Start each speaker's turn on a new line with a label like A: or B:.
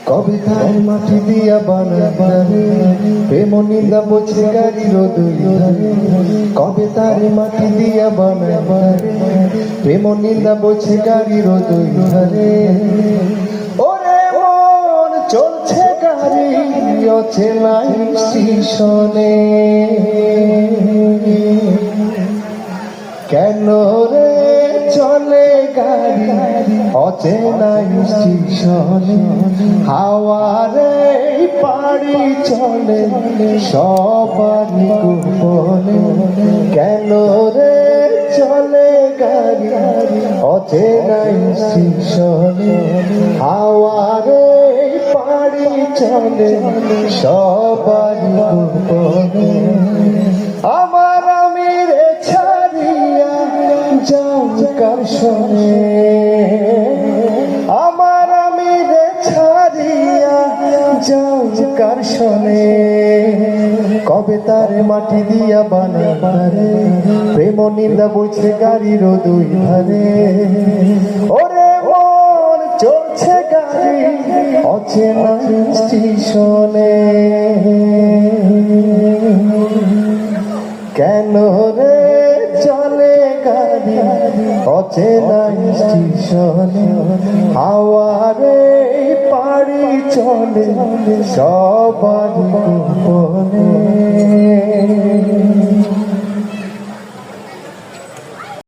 A: কবিতার মাটি দিয়া বানাবে প্রেম নিন্দা বোঝে গাড়ির দুই ধারে। কবিতার মাটি দিয়া বানাবে প্রেম নিন্দা বোঝে গাড়ির দুই ধারে। ওরে মন চলছে গাড়ি অচেনাই স্টেশনে, কেন রে চলে গাড়ি অচেনাই স্টেশনে? হাওয়ারে পাড়ি চলে সবারই গোপনে, কেন রে চলে গাড়ি অচেনাই স্টেশনে? হাওয়ারে পাড়ি চলে সবারই গোপনে। আমার আমিরে ছাড়িয়া যাও কার শোনে, আমার আমিরে ছাড়িয়া যাও কার শোনে। কবে তার মাটি দিয়া বানাবে প্রেম নিন্দা বইছে গাড়ির দুই ধারে। ওরে মন চলছে গাড়ি অচেনা স্টেশনে, কেন রে চলে গাড়ি অচেনা স্টেশনে? হাওয়ারে পাড়ি চলে সবার গোপনে।